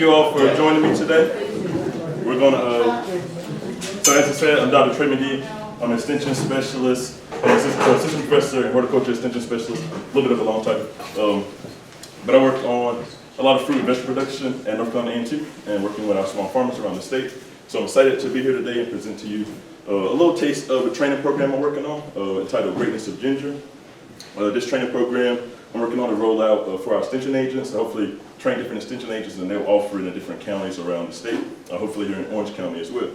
you all for joining me today. We're going to, so as I said, I'm Dr. Trequan McGee. I'm an extension specialist, assistant professor and horticulture extension specialist, a little bit of a long title. But I work on a lot of fruit and vegetable production at North Carolina A&T and working with our small farmers around the state. So I'm excited to be here today and present to you a little taste of a training program I'm working on entitled Greatness of Ginger. This training program I'm working on to roll out for our extension agents, hopefully train different extension agents, and they'll offer it in different counties around the state, hopefully here in Orange County as well.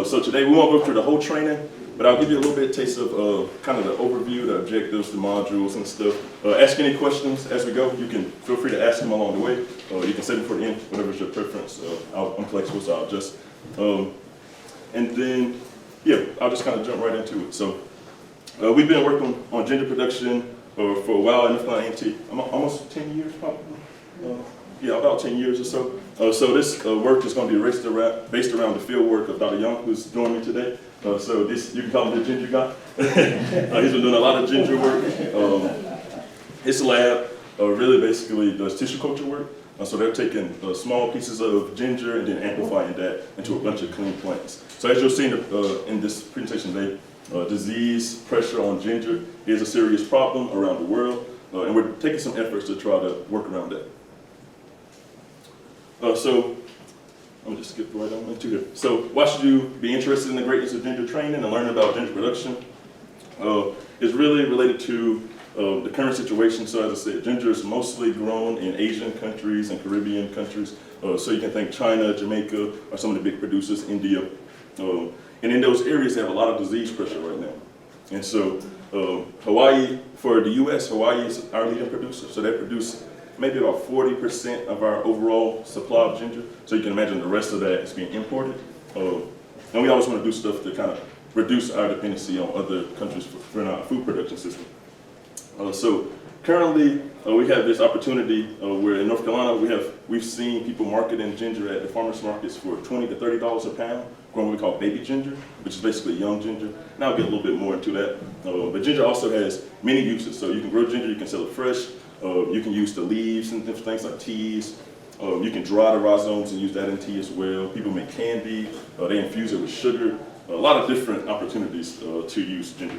So today we won't go through the whole training, but I'll give you a little bit of taste of kind of the overview, the objectives, the modules and stuff. Ask any questions as we go. You can feel free to ask them along the way. You can save them for the end, whatever's your preference. I'm flexible, so I'll adjust. And then, yeah, I'll just kind of jump right into it. So we've been working on ginger production for a while in North Carolina A&T, almost 10 years probably. Yeah, about 10 years or so. So this work is going to be based around the field work of Dr. Young, who's joining me today. So this, you can call him the ginger guy. He's been doing a lot of ginger work. His lab really basically does tissue culture work. So they're taking small pieces of ginger and then amplifying that into a bunch of clean plants. So as you'll see in this presentation today, disease pressure on ginger is a serious problem around the world, and we're taking some efforts to try to work around that. So I'm just skip right on into here. So why should you be interested in the greatness of ginger training and learning about ginger production? It's really related to the current situation. So as I said, ginger is mostly grown in Asian countries and Caribbean countries. So you can think China, Jamaica are some of the big producers, India. And in those areas, they have a lot of disease pressure right now. And so Hawaii, for the US, Hawaii is our leading producer. So they produce maybe about 40% of our overall supply of ginger. So you can imagine the rest of that is being imported. And we always want to do stuff to kind of reduce our dependency on other countries for our food production system. So currently, we have this opportunity where in North Carolina, we've seen people marketing ginger at the farmers markets for $20 to $30 a pound, growing what we call baby ginger, which is basically young ginger. And I'll get a little bit more into that. But ginger also has many uses. So you can grow ginger, you can sell it fresh. You can use the leaves and different things like teas. You can dry the rhizomes and use that in tea as well. People make candy. They infuse it with sugar. A lot of different opportunities to use ginger.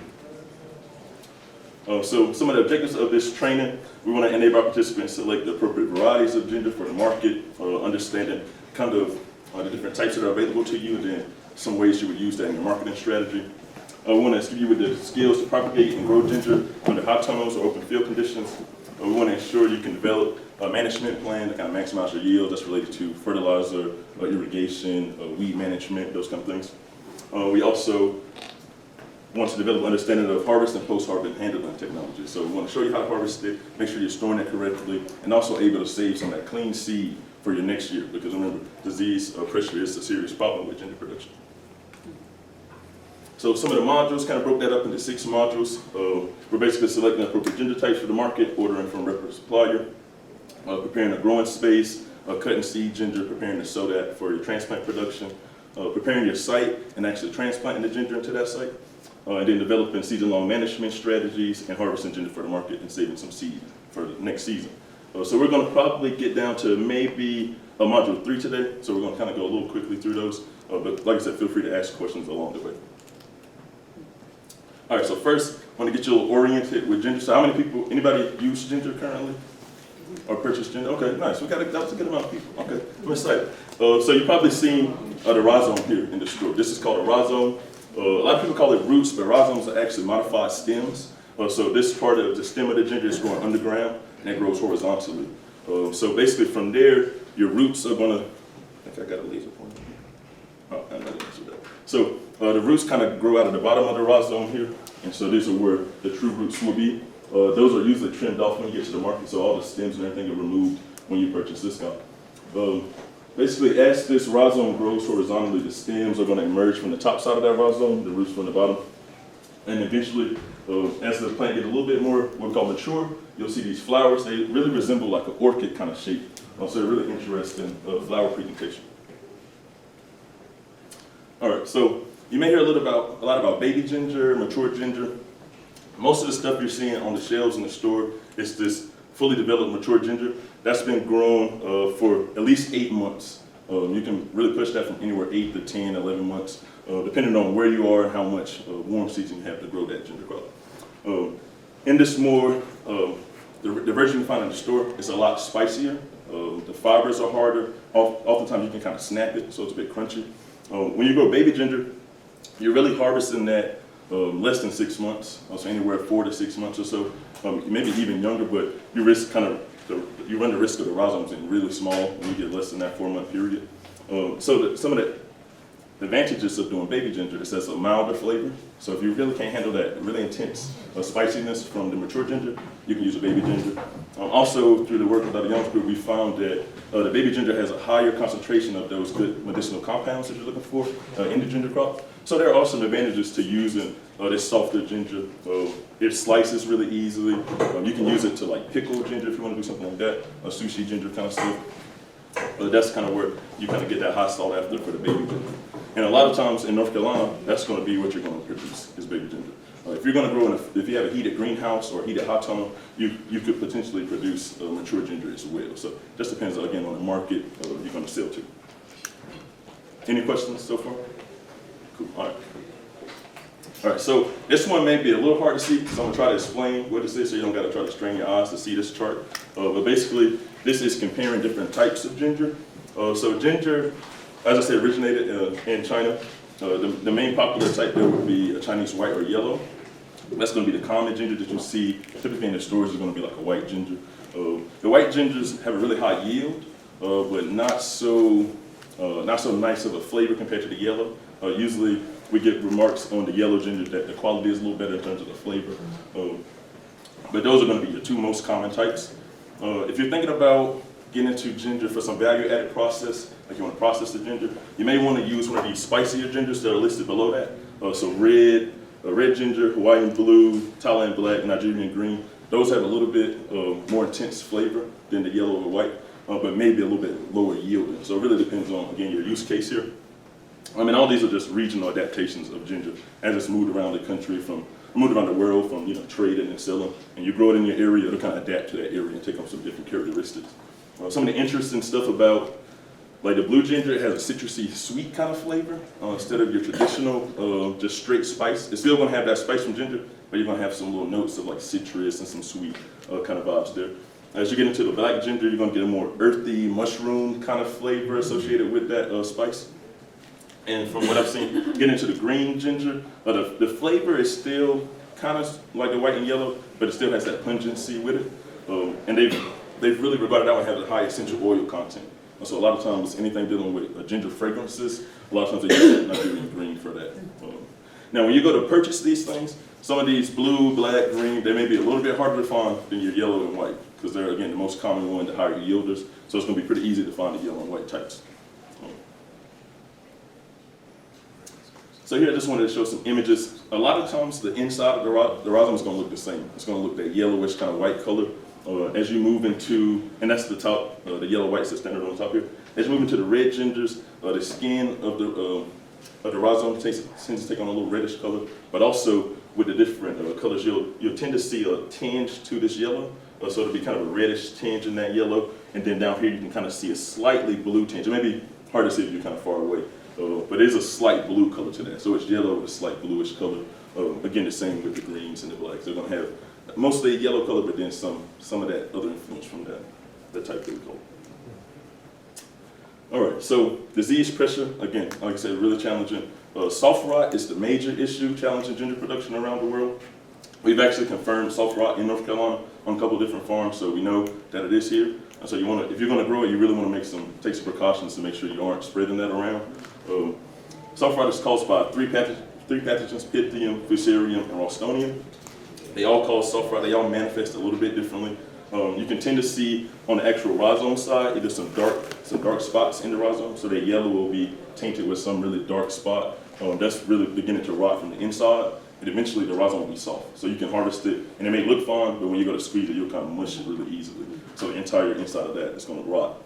So some of the objectives of this training, we want to enable our participants to select the appropriate varieties of ginger for the market, understanding kind of the different types that are available to you, and then some ways you would use that in your marketing strategy. We want to give you with the skills to propagate and grow ginger under hot tunnels or open field conditions. We want to ensure you can develop a management plan to kind of maximize your yield that's related to fertilizer, irrigation, weed management, those kind of things. We also want to develop understanding of harvest and post-harvest handling technology. So we want to show you how to harvest it, make sure you're storing it correctly, and also able to save some of that clean seed for your next year. Because remember, disease pressure is a serious problem with ginger production. So some of the modules kind of broke that up into 6 modules. We're basically selecting appropriate ginger types for the market, ordering from a reputable supplier, preparing a growing space, cutting seed ginger, preparing to sow that for your transplant production, preparing your site and actually transplanting the ginger into that site, and then developing season-long management strategies and harvesting ginger for the market and saving some seed for the next season. So we're going to probably get down to maybe module 3 today. So we're going to kind of go a little quickly through those. But like I said, feel free to ask questions along the way. All right, so first, I want to get you a little oriented with ginger. So how many people, anybody use ginger currently? Or purchase ginger? Okay, nice. That was a good amount of people. Okay, I'm excited. So you've probably seen the rhizome here in the store. This is called a rhizome. A lot of people call it roots, but rhizomes are actually modified stems. So this part of the stem of the ginger is growing underground, and it grows horizontally. So basically from there, your roots are going to, I think I got a laser pointer. Oh, I'm not going to do that. So the roots kind of grow out of the bottom of the rhizome here, and so these are where the true roots will be. Those are usually trimmed off when you get to the market, so all the stems and everything are removed when you purchase this guy. Basically, as this rhizome grows horizontally, the stems are going to emerge from the top side of that rhizome, the roots from the bottom. And eventually, as the plant gets a little bit more what we call mature, you'll see these flowers. They really resemble like an orchid kind of shape. So they're really interesting flower presentation. All right, so you may hear a lot about baby ginger, mature ginger. Most of the stuff you're seeing on the shelves in the store is this fully developed mature ginger, that's been grown for at least 8 months. You can really push that from anywhere 8 to 10, 11 months, depending on where you are and how much warm season you have to grow that ginger crop. In this more, the version you find in the store is a lot spicier. The fibers are harder. Oftentimes you can kind of snap it, so it's a bit crunchy. When you grow baby ginger, you're really harvesting that less than 6 months, so anywhere 4 to 6 months or so, maybe even younger. But you risk you run the risk of the rhizomes being really small when you get less than that 4-month period. Some of the advantages of doing baby ginger is that's a milder flavor. So if you really can't handle that really intense spiciness from the mature ginger, you can use a baby ginger. Also, through the work of the Young's group, we found that the baby ginger has a higher concentration of those good medicinal compounds that you're looking for in the ginger crop. So there are some advantages to using this softer ginger. It slices really easily. You can use it to like pickle ginger if you want to do something like that, sushi ginger kind of stuff. But that's kind of where you kind of get that hot salt after for the baby ginger. And a lot of times in North Carolina, that's going to be what you're going to produce is baby ginger. If you're going to grow if you have a heated greenhouse or a heated hot tunnel, you could potentially produce mature ginger as well. So it just depends again on the market you're going to sell to. Any questions so far? Cool. All right, so this one may be a little hard to see because I'm going to try to explain what this is so you don't got to try to strain your eyes to see this chart. But basically, this is comparing different types of ginger. So ginger, as I said, originated in China. The main popular type there would be a Chinese white or yellow. That's going to be the common ginger that you see. Typically in the stores is going to be like a white ginger. The white gingers have a really high yield, but not so nice of a flavor compared to the yellow. Usually we get remarks on the yellow ginger that the quality is a little better in terms of the flavor. But those are going to be your two most common types. If you're thinking about getting into ginger for some value-added process, like you want to process the ginger, you may want to use one of these spicier gingers that are listed below that. So red ginger, Hawaiian blue, Thailand black, Nigerian green. Those have a little bit more intense flavor than the yellow or white, but maybe a little bit lower yielding. So it really depends on, again, your use case here. I mean, all these are just regional adaptations of ginger as it's moved around the country, moved around the world from trading and selling. And you grow it in your area, it'll kind of adapt to that area and take on some different characteristics. Some of the interesting stuff about like the blue ginger, it has a citrusy, sweet kind of flavor instead of your traditional just straight spice. It's still going to have that spice from ginger, but you're going to have some little notes of like citrus and some sweet kind of vibes there. As you get into the black ginger, you're going to get a more earthy, mushroom kind of flavor associated with that spice. And from what I've seen, get into the green ginger, the flavor is still kind of like the white and yellow, but it still has that pungency with it. And they've really regarded that one has a high essential oil content. So a lot of times, anything dealing with ginger fragrances, a lot of times they use Nigerian green for that. Now, when you go to purchase these things, some of these blue, black, green, they may be a little bit harder to find than your yellow and white, because they're, again, the most common one, the higher yielders. So it's going to be pretty easy to find the yellow and white types. So here I just wanted to show some images. A lot of times, the inside of the rhizome is going to look the same. It's going to look that yellowish kind of white color. As you move into, and that's the top, the yellow whites that's standard on the top here. As you move into the red gingers, the skin of the rhizome tends to take on a little reddish color, but also with the different colors, you'll tend to see a tinge to this yellow. So it'll be kind of a reddish tinge in that yellow, and then down here you can kind of see a slightly blue tinge. It may be hard to see if you're kind of far away, but there's a slight blue color to that. So it's yellow with a slight bluish color. Again, the same with the greens and the blacks. They're going to have mostly yellow color, but then some of that other influence from that type of color. All right, so disease pressure, again, like I said, really challenging. Soft rot is the major issue challenging ginger production around the world. We've actually confirmed soft rot in North Carolina on a couple of different farms, so we know that it is here. And so if you're going to grow it, you really want to take some precautions to make sure you aren't spreading that around. Soft rot is caused by three pathogens, Pythium, Fusarium, and Ralstonium. They all cause soft rot. They all manifest a little bit differently. You can tend to see on the actual rhizome side either some dark spots in the rhizome. So the yellow will be tainted with some really dark spot. That's really beginning to rot from the inside. And eventually the rhizome will be soft. So you can harvest it, and it may look fine, but when you go to squeeze it, you'll kind of mush it really easily. So the entire inside of that is going to rot.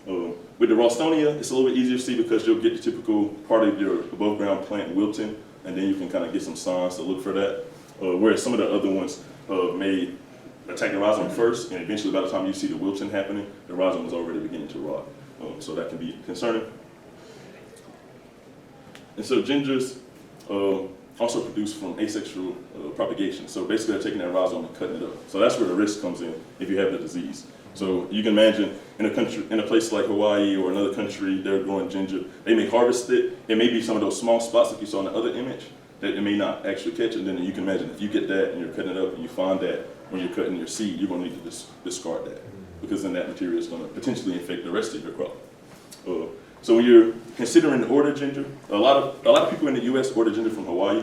With the Ralstonia, it's a little bit easier to see because you'll get the typical part of your above ground plant wilting, and then you can kind of get some signs to look for that. Whereas some of the other ones may attack the rhizome first, and eventually by the time you see the wilting happening, the rhizome is already beginning to rot. So that can be concerning. And so gingers also produce from asexual propagation. So basically they're taking that rhizome and cutting it up. So that's where the risk comes in if you have the disease. So you can imagine in a place like Hawaii or another country, they're growing ginger. They may harvest it. It may be some of those small spots like you saw in the other image that it may not actually catch. And then you can imagine if you get that and you're cutting it up and you find that when you're cutting your seed, you're going to need to discard that, because then that material is going to potentially infect the rest of your crop. So when you're considering order ginger, a lot of people in the U.S. order ginger from Hawaii.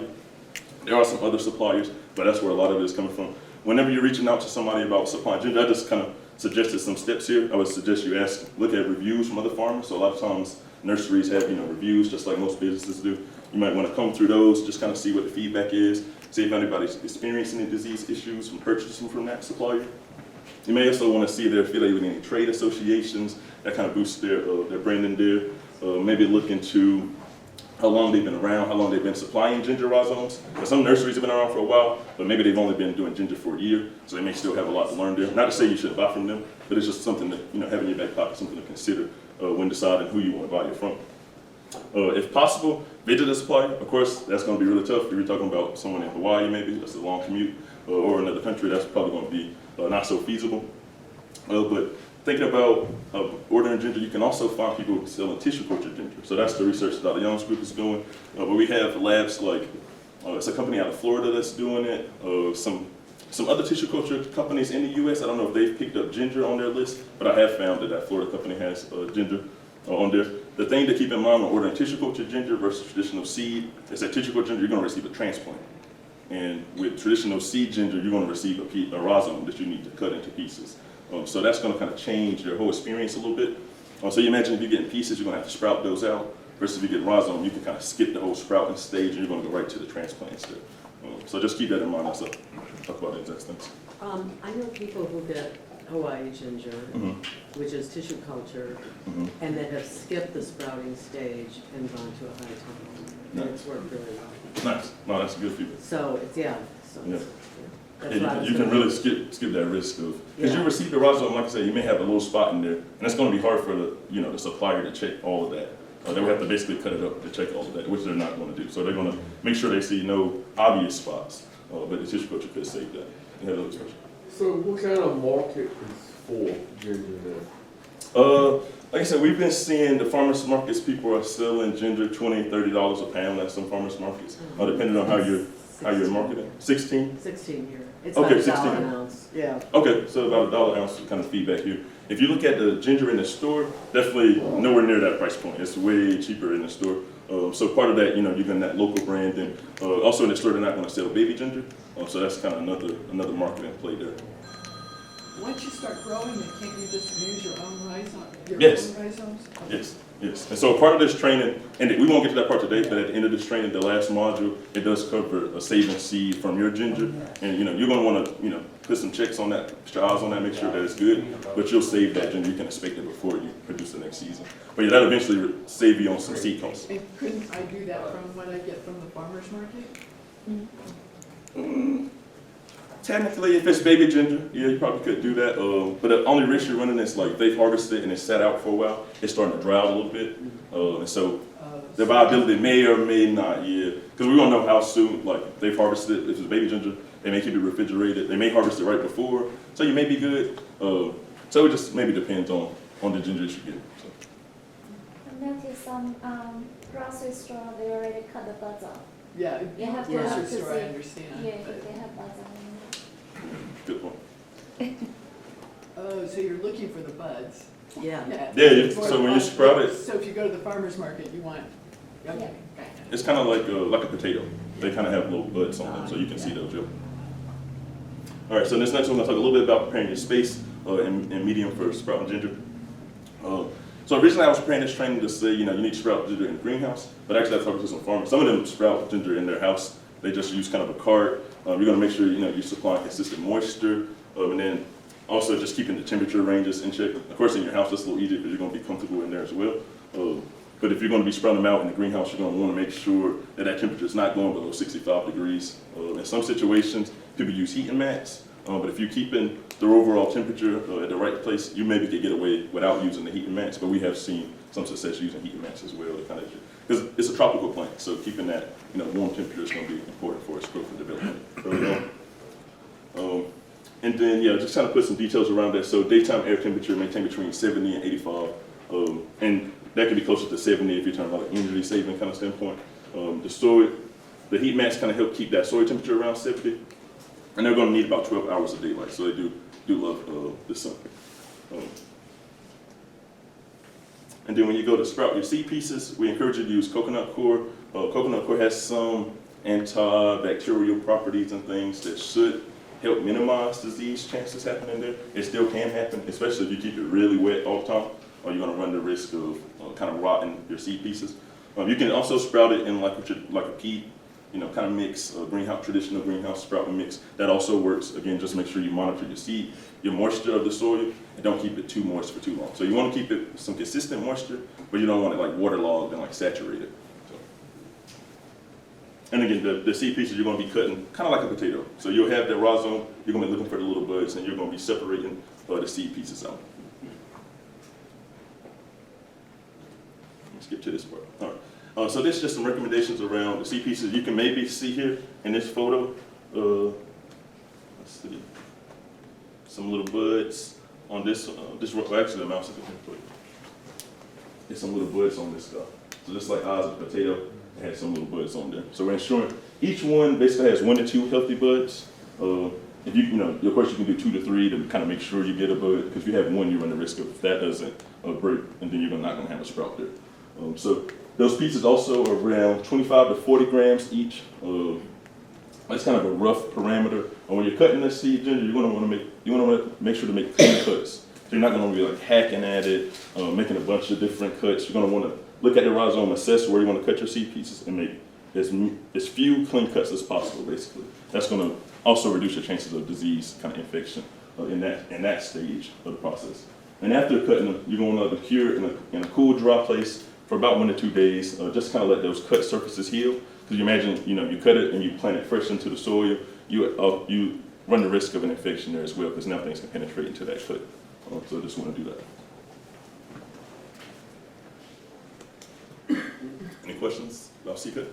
There are some other suppliers, but that's where a lot of it is coming from. Whenever you're reaching out to somebody about supplying ginger, I just kind of suggested some steps here. I would suggest you look at reviews from other farmers. So a lot of times nurseries have reviews, just like most businesses do. You might want to comb through those, just kind of see what the feedback is, see if anybody's experiencing any disease issues from purchasing from that supplier. You may also want to see if they're affiliated with any trade associations that kind of boost their branding there. Maybe look into how long they've been around, how long they've been supplying ginger rhizomes. Some nurseries have been around for a while, but maybe they've only been doing ginger for a year, so they may still have a lot to learn there. Not to say you should buy from them, but it's just something that have in your back pocket, something to consider when deciding who you want to buy it from. If possible, visit the supplier. Of course, that's going to be really tough. If you're talking about someone in Hawaii, maybe that's a long commute, or another country, that's probably going to be not so feasible. But thinking about ordering ginger, you can also find people selling tissue culture ginger. So that's the research that Dr. Young's group is doing. But we have labs like, it's a company out of Florida that's doing it. Some other tissue culture companies in the U.S., I don't know if they've picked up ginger on their list, but I have found that Florida company has ginger on there. The thing to keep in mind when ordering tissue culture ginger versus traditional seed is that tissue culture ginger, you're going to receive a transplant. And with traditional seed ginger, you're going to receive a rhizome that you need to cut into pieces. So that's going to kind of change your whole experience a little bit. So you imagine if you're getting pieces, you're going to have to sprout those out. Versus if you get rhizome, you can kind of skip the whole sprouting stage and you're going to go right to the transplant step. So just keep that in mind as I talk about the exact things. I know people who get Hawaii ginger, which is tissue culture, and that have skipped the sprouting stage and gone to a high tone. Nice. And it's worked really well. Nice. No, that's good feedback. So it's, You can really skip that risk of, because you receive the rhizome, like I said, you may have a little spot in there, and it's going to be hard for the supplier to check all of that. They would have to basically cut it up to check all of that, which they're not going to do. So they're going to make sure they see no obvious spots, but the tissue culture could save that. You have another question? So what kind of market is for ginger then? Like I said, we've been seeing the farmers markets, people are selling ginger $20, $30 a pound at some farmers markets, depending on how you're marketing. 16? 16 here. It's Okay, about 16. $1 an ounce. Yeah. Okay, so about $1 an ounce kind of feedback here. If you look at the ginger in the store, definitely nowhere near that price point. It's way cheaper in the store. So part of that, you're getting that local brand, and also in the store they're not going to sell baby ginger. So that's kind of another marketing play there. Once you start growing it, can't you just use your own rhizome? Yes. Own rhizomes? Yes. And so part of this training, and we won't get to that part today, but at the end of this training, the last module, it does cover saving seed from your ginger. And you're going to want to put some checks on that, put your eyes on that, make sure that it's good. But you'll save that ginger. You can inspect it before you produce the next season. But yeah, that'll eventually save you on some seed costs. And couldn't I do that from what I get from the farmer's market? Technically, if it's baby ginger, yeah, you probably could do that. But the only risk you're running is like they've harvested and it's sat out for a while. It's starting to dry out a little bit, and so the viability may or may not. Yeah, because we don't know how soon. Like they've harvested it. If it's baby ginger, they may keep it refrigerated. They may harvest it right before, so you may be good. So it just maybe depends on the ginger that you get. So. I noticed some grocery store they already cut the buds off. Yeah, You have to grocery see. store, I understand. Yeah, but- if they have buds on them. Good point. Oh, so you're looking for the buds? Yeah. Yeah, so when you sprout it, So if you go to the farmer's market, you want, okay, gotcha. it's kind of like a potato. They kind of have little buds on them, so you can see those. Yep. All right, so this next one, I'm going to talk a little bit about preparing your space and medium for sprouting ginger. So originally I was preparing this training to say, you need to sprout ginger in the greenhouse, but actually I talked to some farmers. Some of them sprout ginger in their house. They just use kind of a cart. You're going to make sure you're supplying consistent moisture, and then also just keeping the temperature ranges in check. Of course, in your house that's a little easier because you're going to be comfortable in there as well. But if you're going to be sprouting them out in the greenhouse, you're going to want to make sure that temperature is not going below 65 degrees. In some situations, people use heating mats. But if you're keeping the overall temperature at the right place, you maybe could get away without using the heating mats, but we have seen some success using heating mats as well to kind of, because it's a tropical plant, so keeping that warm temperature is going to be important for its growth and development early on. And then, just kind of put some details around that. So daytime air temperature maintained between 70 and 85, and that could be closer to 70 if you're talking about an energy saving kind of standpoint. The heat mats kind of help keep that soil temperature around 70, and they're going to need about 12 hours of daylight, so they do love the sun. And then when you go to sprout your seed pieces, we encourage you to use coconut coir. Coconut coir has some antibacterial properties and things that should help minimize disease chances happening there. It still can happen, especially if you keep it really wet all the time, or you're going to run the risk of kind of rotting your seed pieces. You can also sprout it in like a peat, kind of mix, traditional greenhouse sprouting mix. That also works. Again, just make sure you monitor your moisture of the soil, and don't keep it too moist for too long. So you want to keep it some consistent moisture, but you don't want it like waterlogged and like saturated. And again, the seed pieces you're going to be cutting kind of like a potato. So you'll have that rhizome, you're going to be looking for the little buds, and you're going to be separating the seed pieces out. Let's get to this part. All right. So this is just some recommendations around the seed pieces. You can maybe see here in this photo, let's see, some little buds on this. Well, actually, the mouse is going to put. There's some little buds on this stuff. So just like eyes of a potato, it has some little buds on there. So we're ensuring each one basically has 1 to 2 healthy buds. If of course you can do 2 to 3 to kind of make sure you get a bud, because if you have 1, you run the risk of that doesn't break, and then you're not going to have a sprout there. So those pieces also are around 25 to 40 grams each. That's kind of a rough parameter. And when you're cutting this seed, Ginger, you're going to want to make sure to make clean cuts. So you're not going to be like hacking at it, making a bunch of different cuts. You're going to want to look at the rhizome, assess where you want to cut your seed pieces, and make as few clean cuts as possible, basically. That's going to also reduce your chances of disease kind of infection in that stage of the process. And after cutting them, you're going to let them cure in a cool, dry place for about 1 to 2 days. Just kind of let those cut surfaces heal. Because you imagine, you cut it and you plant it fresh into the soil, you run the risk of an infection there as well, because now things can penetrate into that cut. So just want to do that. Any questions about seed?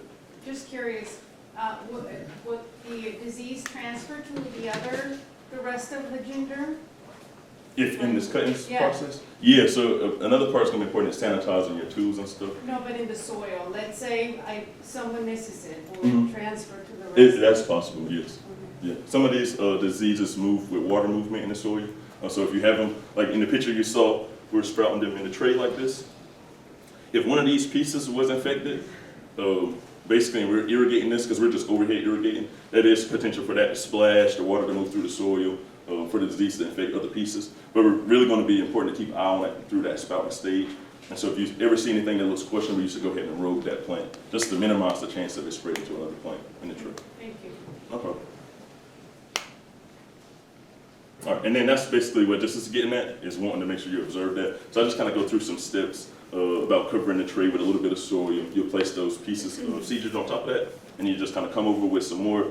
Just curious, would the disease transfer to the rest of the ginger? If in this cutting Yeah. process? Yeah, so another part is going to be important is sanitizing your tools and stuff. No, but in the soil, let's say someone misses it, will Mhm. it transfer to the rest? That's possible, yes. Yeah. Some of these diseases move with water movement in the soil. So if you have them, like in the picture you saw, we're sprouting them in a tray like this. If one of these pieces was infected, basically we're irrigating this because we're just overhead irrigating. That is potential for that to splash, the water to move through the soil, for the disease to infect other pieces. But we're really going to be important to keep an eye on it through that sprouting stage. And so if you ever see anything that looks questionable, you should go ahead and rogue that plant, just to minimize the chance of it spreading to another plant in the tray. Thank you. No problem. All right, and then that's basically what this is getting at, is wanting to make sure you observe that. So I just kind of go through some steps about covering the tray with a little bit of soil. You'll place those pieces of seed on top of that, and you just kind of come over with some more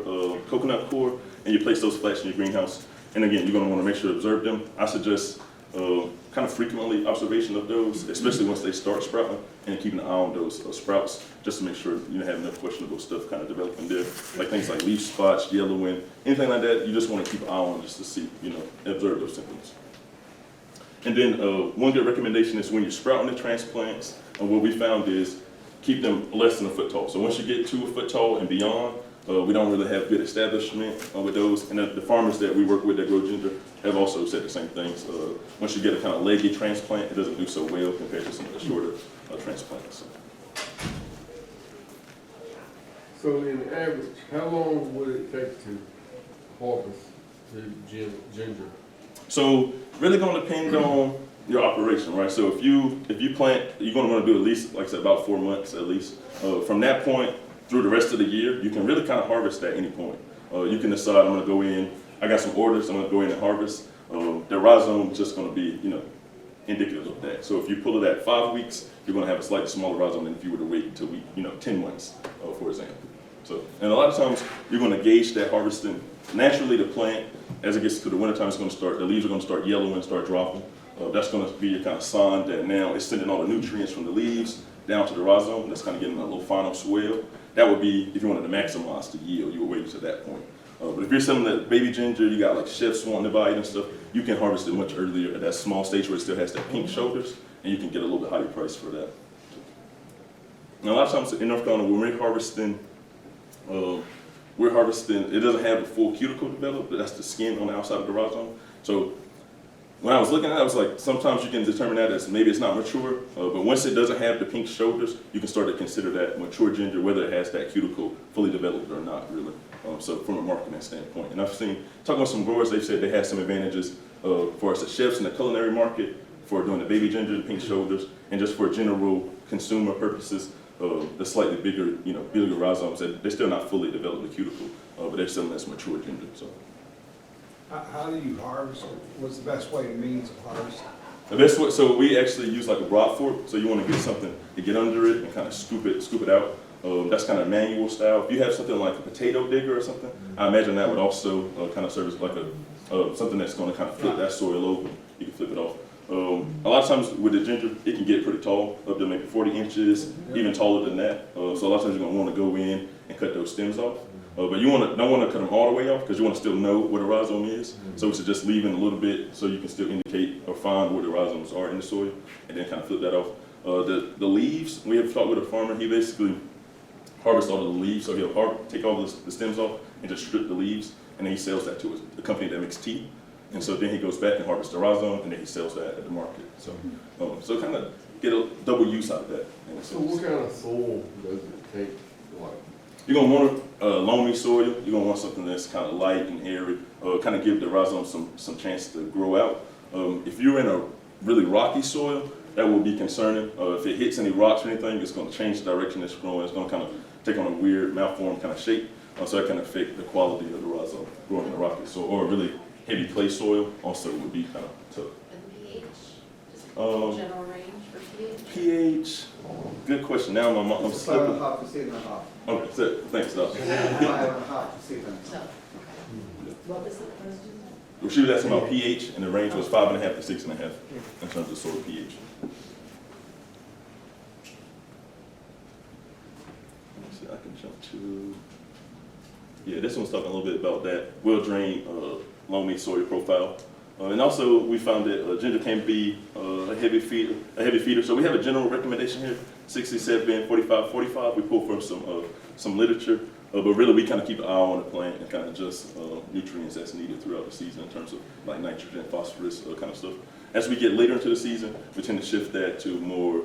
coconut coir, and you place those flats in your greenhouse. And again, you're going to want to make sure to observe them. I suggest kind of frequently observation of those, especially once they start sprouting, and keeping an eye on those sprouts, just to make sure you don't have enough questionable stuff kind of developing there, like things like leaf spots, yellowing, anything like that. You just want to keep an eye on just to see, observe those symptoms. And then one good recommendation is when you're sprouting the transplants, what we found is keep them less than a foot tall. So once you get to a foot tall and beyond, we don't really have good establishment with those. And the farmers that we work with that grow ginger have also said the same things. Once you get a kind of leggy transplant, it doesn't do so well compared to some of the shorter transplants. So in average, how long would it take to harvest the ginger? So really going to depend on your operation, right? So if you plant, you're going to want to do at least, like I said, about 4 months at least. From that point through the rest of the year, you can really kind of harvest at any point. You can decide, I'm going to go in, I got some orders, I'm going to go in and harvest. The rhizome is just going to be, indicative of that. So if you pull it at 5 weeks, you're going to have a slightly smaller rhizome than if you were to wait until 10 months, for example. So, and a lot of times you're going to gauge that harvesting. Naturally, the plant, as it gets to the wintertime, it's going to start, the leaves are going to start yellowing, start dropping. That's going to be a kind of sign that now it's sending all the nutrients from the leaves down to the rhizome. That's kind of getting a little final swell. That would be, if you wanted to maximize the yield, you would wait to that point. But if you're selling that baby ginger, you got like chefs wanting to buy it and stuff, you can harvest it much earlier at that small stage where it still has that pink shoulders, and you can get a little bit higher price for that. Now, a lot of times in North Carolina, when we're harvesting, it doesn't have the full cuticle developed, but that's the skin on the outside of the rhizome. So when I was looking at it, I was like, sometimes you can determine that as maybe it's not mature, but once it doesn't have the pink shoulders, you can start to consider that mature ginger, whether it has that cuticle fully developed or not, really. So from a marketing standpoint. And I've seen, talking with some growers, they've said they have some advantages for us as chefs in the culinary market for doing the baby ginger, the pink shoulders, and just for general consumer purposes, the slightly bigger, bigger rhizomes, they're still not fully developed the cuticle, but they're selling as mature ginger. So. How do you harvest it? What's the best way to means of harvesting? The best way, so we actually use like a broad fork, so you want to get something to get under it and kind of scoop it out. That's kind of manual style. If you have something like a potato digger or something, I imagine that would also kind of serve as like something that's going to kind of flip that soil over. You can flip it off. A lot of times with the ginger, it can get pretty tall, up to maybe 40 inches, even taller than that. So a lot of times you're going to want to go in and cut those stems off. But you don't want to cut them all the way off because you want to still know what a rhizome is. So we suggest leaving a little bit so you can still indicate or find where the rhizomes are in the soil, and then kind of flip that off. The leaves, we have talked with a farmer, he basically harvests all of the leaves, so he'll take all the stems off and just strip the leaves, and then he sells that to a company that makes tea. And so then he goes back and harvests the rhizome, and then he sells that at the market. So, so kind of get a double use out of that. So what kind of soil does it take? Like, you're gonna want a loamy soil. You're gonna want something that's kind of light and airy, kind of give the rhizome some chance to grow out. If you're in a really rocky soil, that will be concerning. If it hits any rocks or anything, it's gonna change the direction it's growing. It's gonna kind of take on a weird malformed kind of shape, so that can affect the quality of the rhizome growing in a rocky soil, or a really heavy clay soil also would be kind of tough. And pH? Just general range for pH? pH, good question. Now I'm slipping. 5.5 to 6.5. Okay, so, thanks, Doc. 5.5 to 6.5. So, What was the question? Well, she was asking about pH, and the range was 5.5 to 6.5 in terms of soil pH. Let's see, I can jump to. Yeah, this one's talking a little bit about that well-drained, loamy soil profile. And also, we found that ginger can be a heavy feeder. So we have a general recommendation here, 67, 45, 45. We pull from some literature, but really we kind of keep an eye on the plant and kind of adjust nutrients that's needed throughout the season in terms of like nitrogen, phosphorus, kind of stuff. As we get later into the season, we tend to shift that to more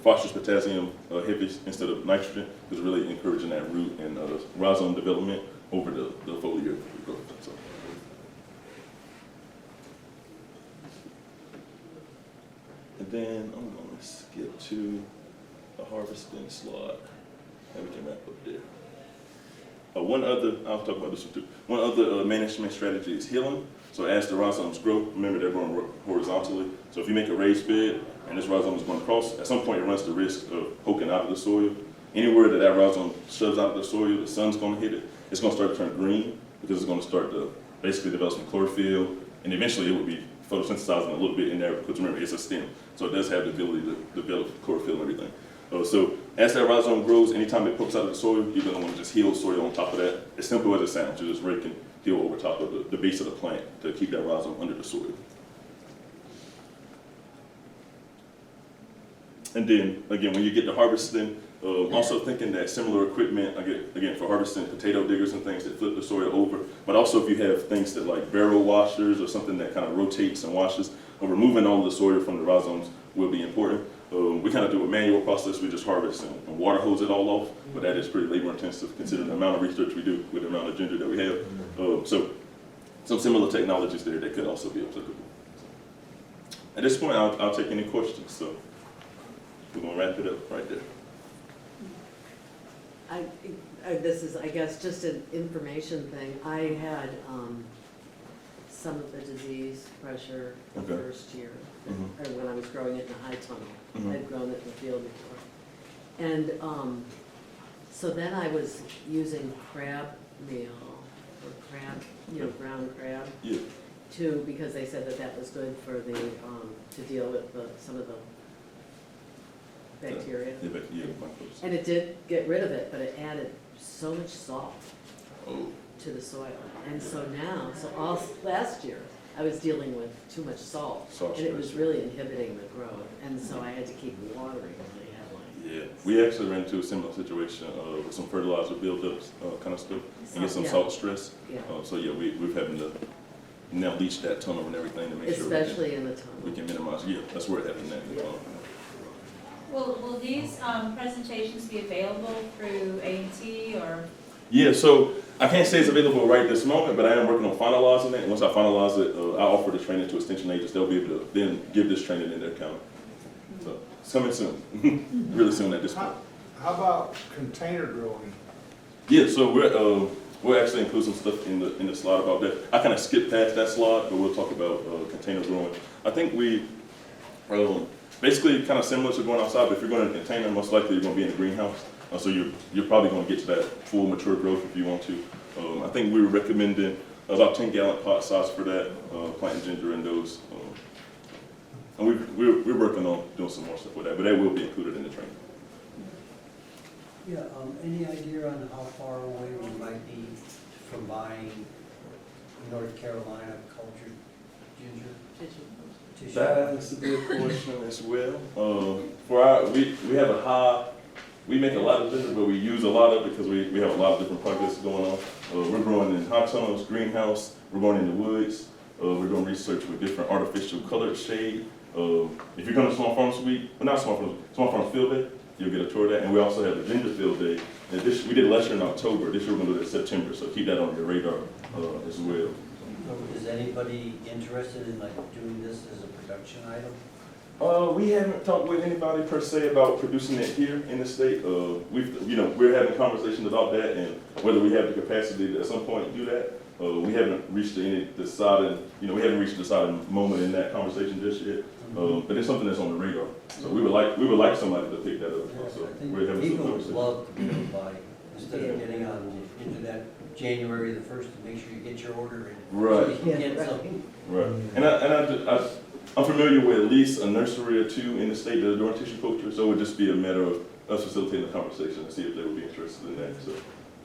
phosphorus, potassium heavy instead of nitrogen, because really encouraging that root and rhizome development over the foliar growth. So. And then I'm going to skip to the harvesting slide. And we can wrap up there. I'll talk about this one too. One other management strategy is hilling. So as the rhizomes grow, remember they're growing horizontally. So if you make a raised bed and this rhizome is going across, at some point it runs the risk of poking out of the soil. Anywhere that rhizome shoves out of the soil, the sun's going to hit it. It's going to start to turn green because it's going to start to basically develop some chlorophyll, and eventually it will be photosynthesizing a little bit in there because remember it's a stem, so it does have the ability to develop chlorophyll and everything. So as that rhizome grows, anytime it pokes out of the soil, you're going to want to just heal soil on top of that. As simple as it sounds, you're just raking heel over top of the base of the plant to keep that rhizome under the soil. And then again, when you get to harvesting, also thinking that similar equipment, again for harvesting potato diggers and things that flip the soil over, but also if you have things that like barrel washers or something that kind of rotates and washes, removing all of the soil from the rhizomes will be important. We kind of do a manual process. We just harvest and water hose it all off, but that is pretty labor intensive considering the amount of research we do with the amount of ginger that we have. So some similar technologies there that could also be applicable. At this point, I'll take any questions. So we're going to wrap it up right there. This is, I guess, just an information thing. I had some of the disease pressure the first year, or when I was growing it in a high tunnel. I'd grown it in the field before. And so then I was using crab meal or crab, ground crab. Yeah. Too, because they said that that was good for the, to deal with some of the bacteria. Yeah, microbes. And it did get rid of it, but it added so much salt Oh. to the soil. And so now, all last year, I was dealing with too much salt. Salt And it was stress. really inhibiting the growth. And so I had to keep watering when I had like. Yeah, we actually ran into a similar situation with some fertilizer buildups, kind of stuff, and get some Yeah. salt stress. Yeah. So yeah, we're having to now leach that tunnel and everything to make sure Especially in the we tunnel. can minimize. Yeah, that's where it happened at. Will these presentations be available through A&T or? Yeah, so I can't say it's available right this moment, but I am working on finalizing it. And once I finalize it, I offer the training to extension agents. They'll be able to then give this training in their county. So it's coming soon, really soon at this point. How about container growing? Yeah, so we'll actually include some stuff in the slide about that. I kind of skipped past that slide, but we'll talk about container growing. I think we basically kind of similar to going outside, but if you're going in a container, most likely you're going to be in a greenhouse. So you're probably going to get to that full mature growth if you want to. I think we were recommending about 10-gallon pot size for that, planting ginger in those. And we're working on doing some more stuff with that, but that will be included in the training. Yeah, any idea on how far away we might be from buying North Carolina cultured ginger? Tissue. That's a good question as well. We have a high, we make a lot of ginger, but we use a lot of it because we have a lot of different projects going on. We're growing in hot tunnels, greenhouse, we're growing in the woods, we're doing research with different artificial colored shade. If you're going to Small Farms Week, well not Small Farms Field Day, you'll get a tour of that. And we also have the Ginger Field Day. And we did it last year in October. This year we're going to do it in September, so keep that on your radar as well. So is anybody interested in like doing this as a production item? We haven't talked with anybody per se about producing it here in the state. We're having conversations about that and whether we have the capacity to at some point do that. We haven't reached any decided, we haven't reached a decided moment in that conversation just yet. But it's something that's on the radar. So we would like somebody to pick that up. So I think we're having some people would conversations. love to buy, instead of getting on into that January the 1st to make sure you get your order in. Right. So you can get something. Right. And I'm familiar with at least a nursery or two in the state that are doing tissue culture, so it would just be a matter of us facilitating the conversation and see if they would be interested in that. So.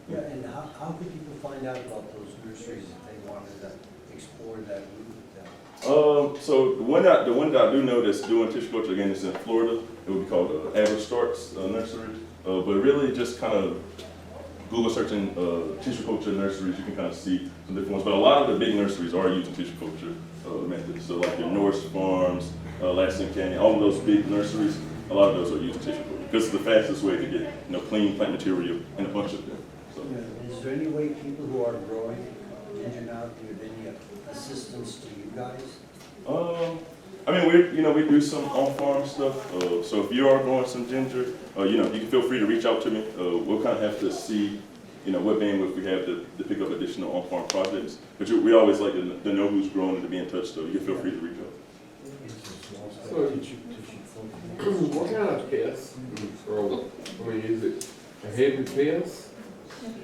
Yeah, and how could people find out about those nurseries if they wanted to explore that route with them? So the one that I do know that's doing tissue culture again is in Florida. It would be called Average Starts Nursery. But really just kind of Google searching tissue culture nurseries, you can kind of see some different ones. But a lot of the big nurseries are using tissue culture methods. So like your Norris Farms, Lansing Canyon, all of those big nurseries, a lot of those are using tissue culture because it's the fastest way to get clean plant material and a bunch of them. So. Yeah, is there any way people who are growing ginger now give any assistance to you guys? I mean, we do some on-farm stuff. So if you are growing some ginger, you can feel free to reach out to me. We'll kind of have to see, what bandwidth we have to pick up additional on-farm projects. But we always like to know who's growing and to be in touch, so you can feel free to reach out. So, what kind of pests grow? I mean, is it a heavy pest?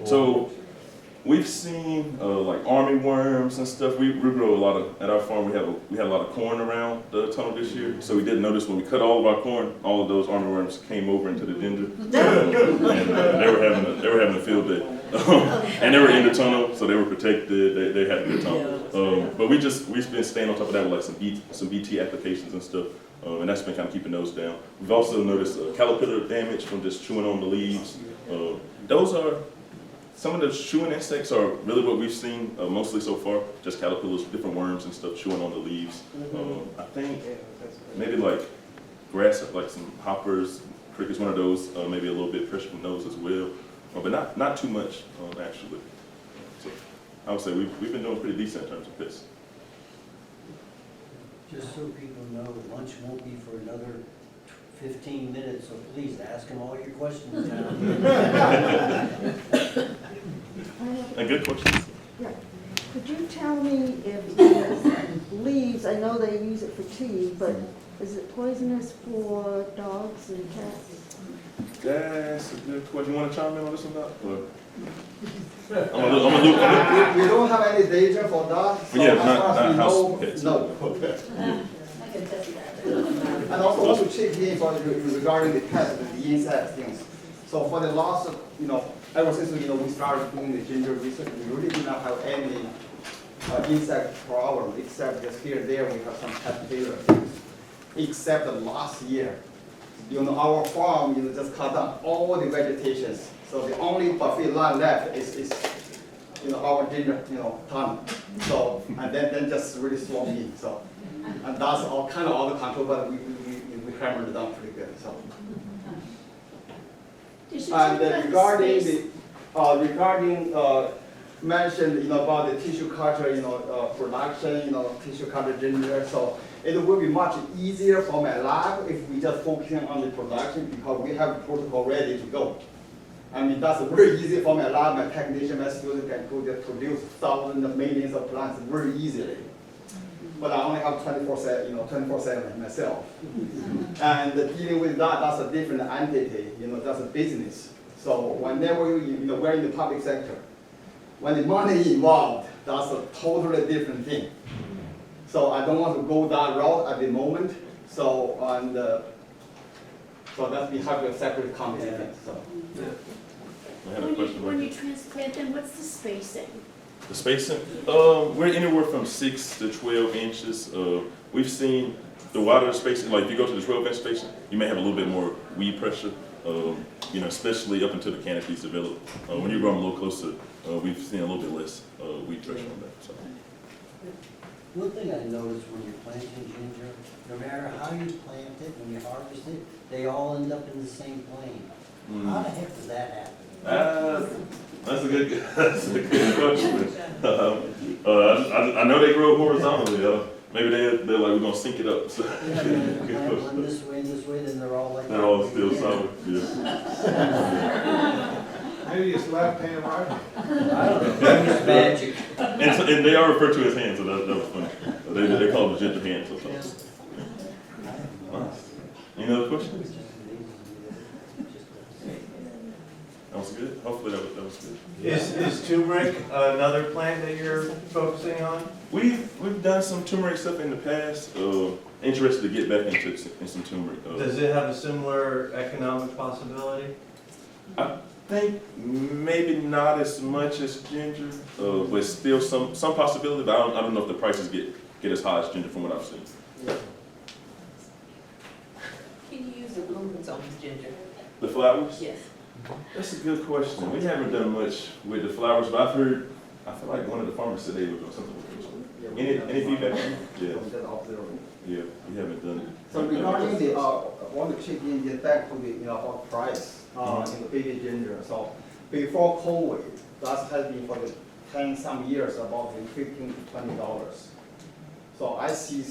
So we've seen like army worms and stuff. We grow a lot of, at our farm we had a lot of corn around the tunnel this year. So we did notice when we cut all of our corn, all of those army worms came over into the ginger. And they were having a field day. And they were in the tunnel, so they were protected. They had a good time. But we've been staying on top of that with like some BT applications and stuff. And that's been kind of keeping those down. We've also noticed caterpillar damage from just chewing on the leaves. Those are some of the chewing insects are really what we've seen mostly so far. Just caterpillars, different worms and stuff chewing on the leaves. I think maybe like grass, like some hoppers, crickets, one of those. Maybe a little bit pressure from those as well, but not too much actually. So I would say we've been doing pretty decent in terms of pests. Just so people know, lunch won't be for another 15 minutes, so please ask them all your questions now. And good questions. Yeah. Could you tell me if the leaves, I know they use it for tea, but is it poisonous for dogs and cats? That's a good question. You want to chime in on this one, Doc? We don't have any data for that. So Yeah, as far as not we house know, pets. no. I can test that. And also want to check in for regarding the pest, the insect things. So for the last, ever since we started doing the ginger research, we really do not have any insect problem, except just here and there we have some caterpillar things. Except the last year, our farm just cut down all the vegetations. So the only buffet land left is our ginger tunnel. So and then just really swarm in. So and that's all kind of all the control, but we hammered it down pretty good. So. And regarding mentioned about the tissue culture production tissue culture ginger, so it will be much easier for my lab if we just focusing on the production because we have the protocol ready to go. I mean that's very easy for my lab. My technician, my student can go there produce thousands of millions of plants very easily. But I only have 24/7 myself. And dealing with that's a different entity, that's a business. So whenever we're in the public sector, when the money is involved, that's a totally different thing. So I don't want to go that route at the moment. So so that we have a separate company. So. I had a question. When you transplant them, what's the spacing? The spacing, we're anywhere from 6 to 12 inches. We've seen the wider spacing, like if you go to the 12-inch spacing, you may have a little bit more weed pressure, especially up until the canopies develop. When you grow them a little closer, we've seen a little bit less weed pressure on that. So. One thing I noticed when you're planting ginger, no matter how you plant it, when you harvest it, they all end up in the same plane. How the heck does that happen? That's a good question. I know they grow horizontally. Maybe they're like, we're gonna sink it up. So. Plant one this way and this way, then they're all like. They're all still solid. Yeah. Maybe it's left hand, right? I don't know, it's magic. And they are referred to as hands, so that was funny. They call them ginger hands or something. Nice. Any other questions? That was good. Hopefully that was good. Is turmeric another plant that you're focusing on? We've done some turmeric stuff in the past. Interested to get back into some turmeric. Does it have a similar economic possibility? I think maybe not as much as ginger, but still some possibility. But I don't know if the prices get as high as ginger from what I've seen. Can you use the blooms on ginger? The flowers? Yes. That's a good question. We haven't done much with the flowers, but I feel like one of the farmers said they were doing something with them. Any feedback? Yeah, we haven't done it. So regarding the, want to check in get back to the about price in the baby ginger. So before COVID, that has been for the 10-some years about $15 to $20. So I see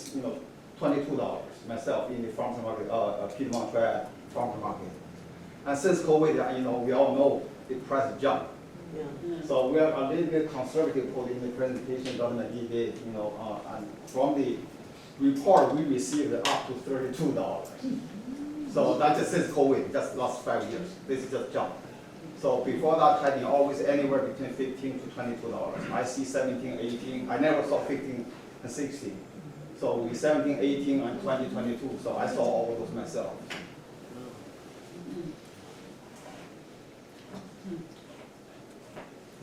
$22 myself in the farmers market, Piedmont Trail farmers market. And since COVID, we all know the price jumped. Yeah. So we are a little bit conservative for in the presentation Dr. McGee did, and from the report we received up to $32. So that's just since COVID, just last 5 years. This is just jump. So before that had been always anywhere between $15 to $22. I see 17, 18. I never saw 15 and 16. So we 17, 18, and 20, 22. So I saw all of those myself.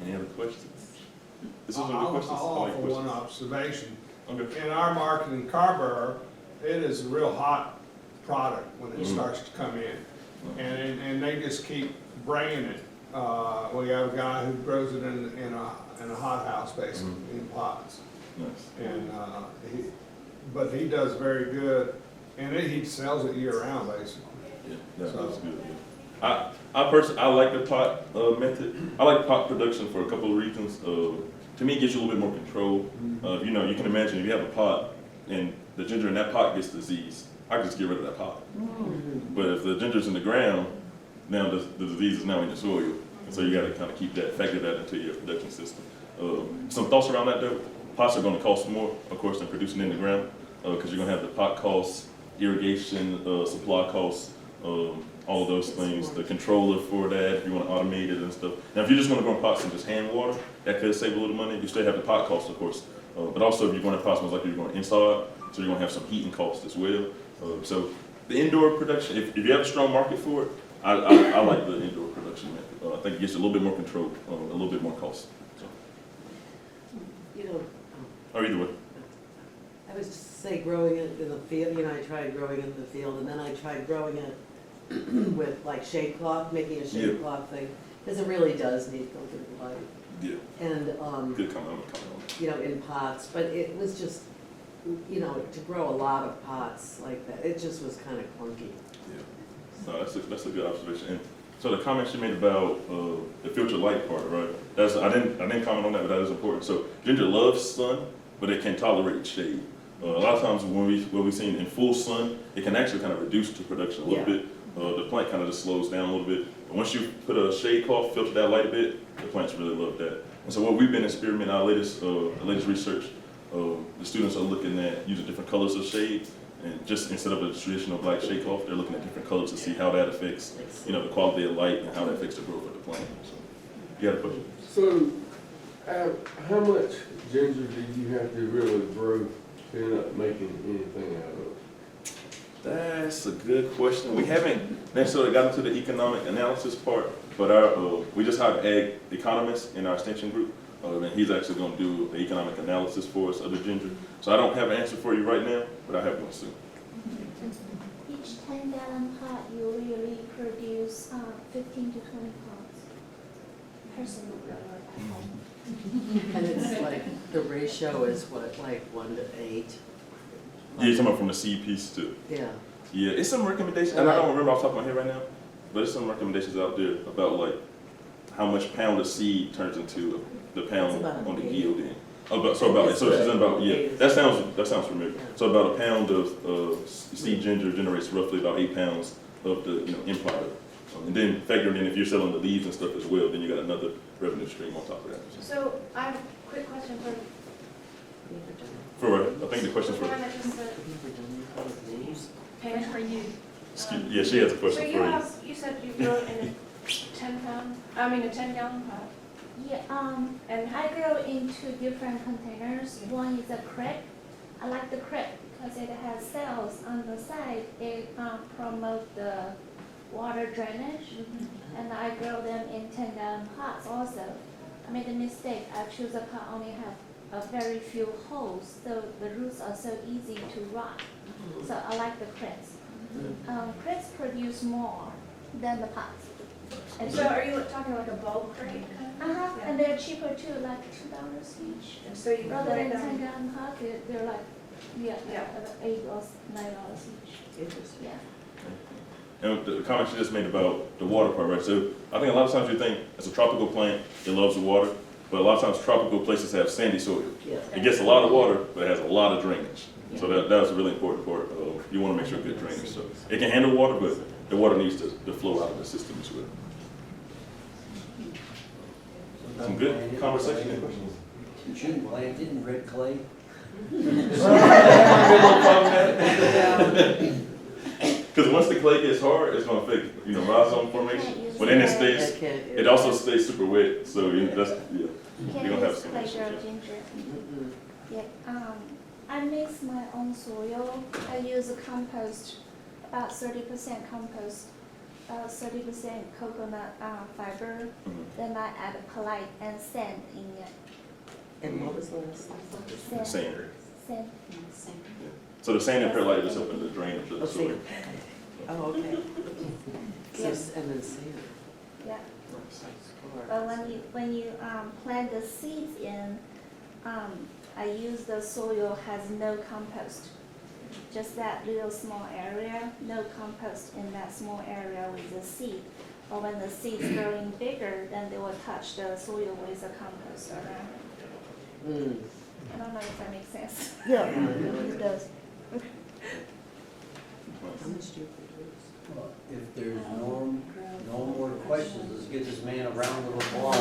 Any other questions? This is a good I'll question. offer one observation. Okay. In our market in Carver, it is a real hot product when it starts to come in. And they just keep bringing it. We have a guy who grows it in a hothouse basically, in pots. Nice. And but he does very good, and he sells it year round basically. Yeah, that's good. Yeah. I personally, I like the pot method. I like pot production for a couple of reasons. To me, it gives you a little bit more control. You can imagine if you have a pot and the ginger in that pot gets disease, I can just get rid of that pot. But if the ginger's in the ground, now the disease is now in the soil. And so you got to kind of keep that, factor that into your production system. Some thoughts around that though. Pots are going to cost more, of course, than producing in the ground because you're going to have the pot costs, irrigation, supply costs, all of those things, the controller for that, if you want to automate it and stuff. Now, if you're just going to grow in pots and just hand water, that could save a little money. You still have the pot cost, of course, but also if you're going to pots, most likely you're going inside, so you're going to have some heating costs as well. So the indoor production, if you have a strong market for it, I like the indoor production method. I think it gets a little bit more control, a little bit more cost. So. You know, Or either way. I was just say growing it in the field, I tried growing it in the field, and then I tried growing it with like shade cloth, making a shade cloth thing, because it really does need filtered light. Yeah. And, Good comment. in pots, but it was just, to grow a lot of pots like that, it just was kind of clunky. Yeah. No, that's a good observation. And so the comments you made about the filtered light part, right? I didn't comment on that, but that is important. So ginger loves sun, but it can tolerate shade. A lot of times when we've seen in full sun, it can actually kind of reduce the production a little bit. The plant kind of just slows down a little bit. But once you put a shade cloth, filter that light a bit, the plants really love that. And so what we've been experimenting, our latest research, the students are looking at using different colors of shade. And just instead of a traditional black shade cloth, they're looking at different colors to see how that affects, the quality of light and how that affects the growth of the plant. So, you had a question? So, how much ginger do you have to really grow to end up making anything out of? That's a good question. We haven't necessarily gotten to the economic analysis part, but we just hired an ag economist in our extension group, and he's actually going to do the economic analysis for us of the ginger. So I don't have an answer for you right now, but I have one soon. Each 10-gallon pot, you really produce 15 to 20 pots. Personal grower at home. And it's like, the ratio is what, like 1 to 8? Yeah, you're talking about from the seed piece too. Yeah. Yeah, it's some recommendations, and I don't remember off the top of my head right now, but it's some recommendations out there about like how much pound of seed turns into the pound on the yield end. That sounds familiar. So about a pound of seed ginger generates roughly about 8 pounds of the end product. And then factoring in if you're selling the leaves and stuff as well, then you got another revenue stream on top of that. So I have a quick question for I think the question's the for. one that just said, payment for you. Yeah, she has a question So for you. you said you grow it in a 10-gallon pot? Yeah, and I grow in 2 different containers. One is a crepe. I like the crepe because it has cells on the side. It promotes the water drainage, and I grow them in 10-gallon pots also. I made a mistake. I choose a pot only have a very few holes, so the roots are so easy to rot. So I like the crepes. Crepes produce more than the pots. And so are you talking like a bulk crate? And they're cheaper too, like $2 each. And so you Rather break than them. 10-gallon pot, they're like, $8 or $9 each. Interesting. Yeah. And the comment you just made about the water part, right? So I think a lot of times you think it's a tropical plant, it loves the water, but a lot of times tropical places have sandy soil. Yeah. It gets a lot of water, but it has a lot of drainage. So that's a really important part. You want to make sure good drainage. So it can handle water, but the water needs to flow out of the system as well. Some good conversation and questions. You shouldn't plant it in red clay. Because once the clay gets hard, it's going to affect, rhizome formation. But then it also stays super wet. So that's, You you're can going to have use some clay issues. grow ginger. Yeah. I mix my own soil. I use a compost, about 30% compost, 30% coconut fiber. Then I add perlite and sand in it. And what was the last thing? Sand. Sand. Yeah. So the sand and perlite is helping the drainage of the soil. Sand. Oh, okay. So, and then sand. Yeah. But when you plant the seeds in, I use the soil has no compost, just that little small area, no compost in that small area with the seed. But when the seed's growing bigger, then they will touch the soil with the compost around. I don't know if that makes sense. Yeah, it does. How much do you produce? If there's no more questions, let's give this man a round of applause.